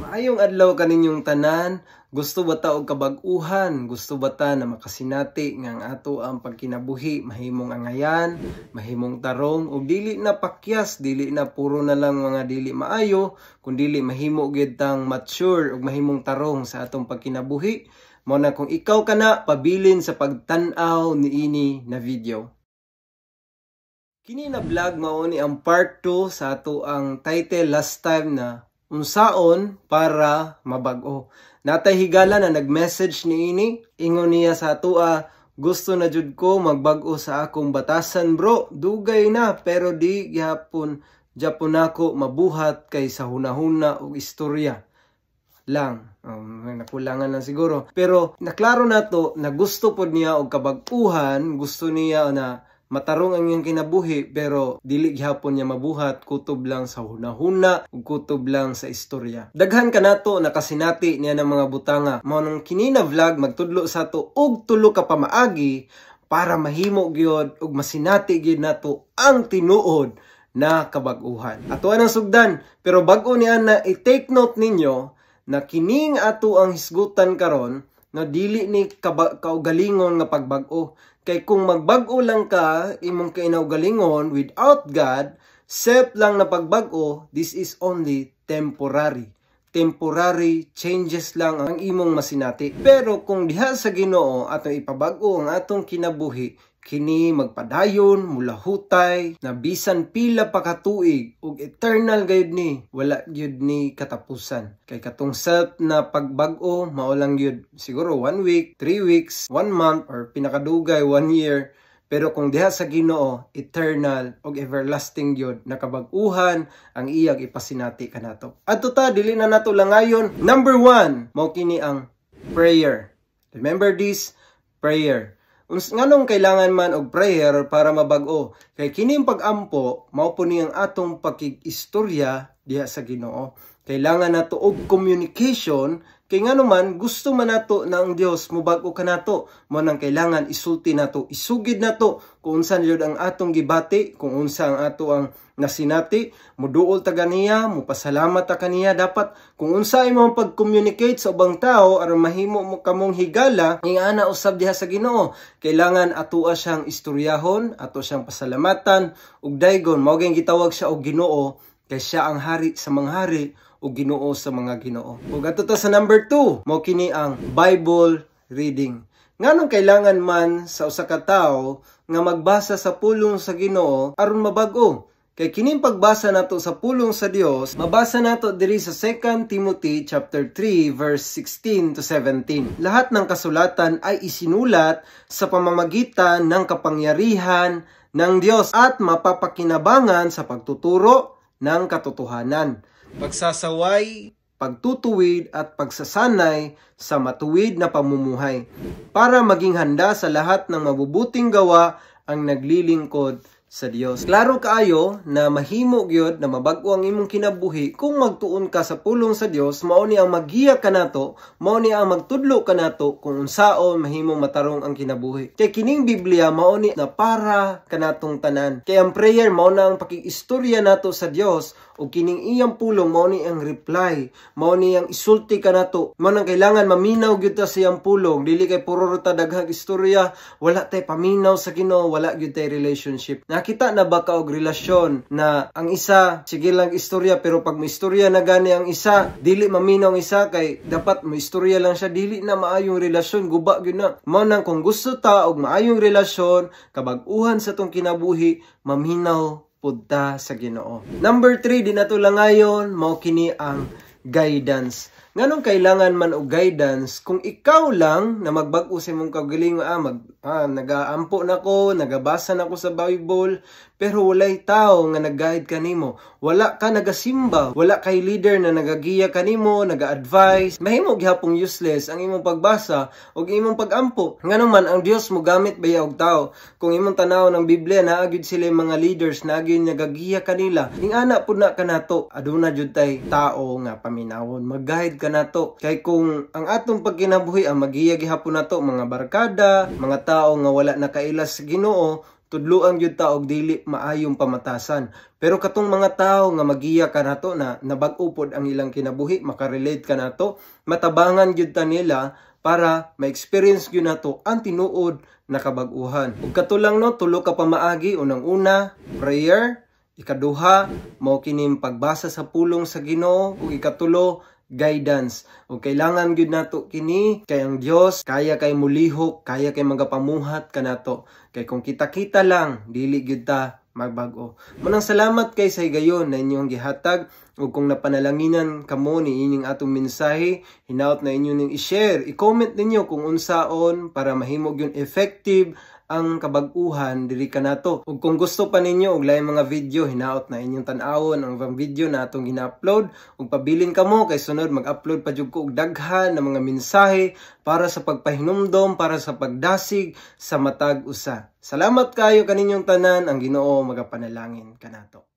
Maayong adlaw kaninyong tanan. Gusto ba ta og kabag-uhan? Gusto ba ta na makasinati nga ang ato ang pagkinabuhi mahimong angayan, mahimong tarong ug dili na pakyas, dili na puro na lang mga dili maayo, kundi mahimo gyud tang mature ug mahimong tarong sa atong pagkinabuhi? Mao na kung ikaw kana pabilin sa pagtan-aw niini na video. Kini na vlog mao ni ang part 2 sa ato ang title last time na unsaon para mabag-o. Natay higala na nag-message niini, ingon niya sa atua, gusto na jud ko magbag-o sa akong batasan bro, dugay na pero di gyapon ako mabuhat kay sa hunahuna og istorya lang. Nakulangan lang siguro. Pero naklaro nato na gusto pod niya og kabag-uhan, gusto niya na matarong ang iyang kinabuhi pero dili gyapon niya mabuhat kutob lang sa hunahuna ug kutob lang sa istorya. Daghan kanato nakasinati niya ng mga butanga. Mao nang kini na vlog magtudlo sa to og tulo ka pamaagi para mahimo gyud ug masinati gyud nato ang tinuod na kabag-uhan. Ato ang sugdan pero bag-o niya na i-take note ninyo na kining ato ang hisgutan karon na dili ni kaugalingon nga pagbag-o. Kay kung magbag-o lang ka, imong kainaugalingon without God, self lang na pagbag-o, this is only temporary. Temporary changes lang ang imong masinati. Pero kung diha sa Ginoo atong ipabag-o ang atong kinabuhi, kini magpadayon, mulahutay, na bisan pila pa katuig, ug eternal gayud ni, wala gyud ni katapusan. Kay katong self na pagbag-o, mao lang gyud siguro 1 week, 3 weeks, 1 month, or pinakadugay 1 year. Pero kung diha sa Ginoo, eternal ug everlasting gyud nakabag-uhan ang iyang ipasinati kanato. Adto ta dili na nato langayon. Number 1, mao kini ang prayer. Remember this, prayer. Nganong kailangan man og prayer para mabag-o? Kay kining pag-ampo mao po niyang atong pakig-istorya diha sa Ginoo. Kailangan nato og communication kay ngano man gusto man nato na ang Dios mobag-o kanato. Mo nang kailangan isulti nato, isugid nato kung unsa gyud ang atong gibati, kung unsa ang ato ang nasinati, muduol ta ganiya, mupasalamat ta kaniya. Dapat kung unsa imong pag-communicate sa ubang tao aron mahimo mo kamong higala ing ana usab diha sa Ginoo, kailangan atoa siyang istoryahon, ato siyang pasalamatan ug daygon mao gyud gitawag siya og Ginoo kay siya ang hari sa mga hari ug Ginoo sa mga Ginoo. Ug adto ta sa number 2, mao kini ang Bible reading. Nganong kailangan man sa usa ka tawo nga magbasa sa pulong sa Ginoo aron mabag-o? Kay kining pagbasa nato sa pulong sa Dios, mabasa nato diri sa 2 Timothy chapter 3 verse 16 to 17. Lahat ng kasulatan ay isinulat sa pamamagitan ng kapangyarihan ng Dios at mapapakinabangan sa pagtuturo ng katotohanan, pagsasaway, pagtutuwid at pagsasanay sa matuwid na pamumuhay para maging handa sa lahat ng mabubuting gawa ang naglilingkod sa Dios. Klaro kaayo na mahimo gyud na mabag-o ang imong kinabuhi kung magtuon ka sa pulong sa Dios. Mao ni ang maggiya kanato, mao ni ang magtudlo kanato kung unsaon mahimong matarong ang kinabuhi. Kay kining Biblia mao ni na para kanatong tanan. Kay ang prayer mao na ang pakig-istorya nato sa Dios ug kining iyang pulong mao ni ang reply, mao ni ang isulti kanato. Mao nang kailangan maminaw gyud ta sa iyang pulong, dili kay puro ta daghang istorya, wala tay paminaw sa Ginoo, wala gyud tay relationship. Nakita na ba ka og relasyon na ang isa sige lang istorya pero pag may istorya na gani ang isa, dili maminaw ang isa kay dapat may istorya lang siya, dili na maayong relasyon, guba gyud na. Mao nang kung gusto ta og maayong relasyon, kabag-uhan sa tong kinabuhi, maminaw pudta sa Ginoo. Number 3 di nato langayon, mao kini ang guidance. Nganong kailangan man og guidance kung ikaw lang na magbag-o sa imong kaugalingon, nagaampo nako, nagabasa nako sa Bible, pero walay tao nga nag-guide kanimo. Wala ka nagasimba, wala kay leader na nagagiya kanimo, naga-advise. Mahimo gihapong useless ang imong pagbasa ug imong pag-ampo. Nganong man ang Dios mo gamit baya og tao. Kung imong tanaw ng Biblia naa gyud sila mga leaders, naa gyud nagagiya kanila. Ing ana pud na kanato, aduna jud tay tao nga paminawon, mag-guide kanato. Kay kung ang atong pagkinabuhi ang magiya gihapon nato mga barkada, mga tao nga wala nakailas sa Ginoo, tudluan gyud ta og dili maayong pamatasan. Pero katong mga tao nga magiya kanato na nabag-o pod ang ilang kinabuhi, makarelate kanato, matabangan gyud ta nila para ma-experience gyud nato ang tinuod na kabag-uhan. Ug katulang no, tulo ka pamaagi. Unang-una, prayer. Ikaduha, mao kining pagbasa sa pulong sa Ginoo. Ug ikatulo, guidance. O kailangan gyud nato kini kay ang Dios kaya kay mulihok, kaya kay magapamuhat kanato. Kay kung kita-kita lang dili gyud ta magbag-o. Munang salamat kay sa higayon na inyong gihatag, ug kung napanalanginan kamo ni ining atong mensahe, hinaot na inyo ning i-share, i-comment ninyo kung unsaon para mahimo gyud effective ang kabag-uhan diri kanato. Ug kung gusto pa ninyo og lain mga video, hinaot na inyong tan-awon ang ibang video na atong gina-upload. Ug pabilin kamo kay sunod mag-upload pa jud ko og daghan na mga mensahe para sa pagpahinumdom, para sa pagdasig sa matag usa. Salamat kayo kaninyong tanan, ang Ginoo magapanalangin kanato.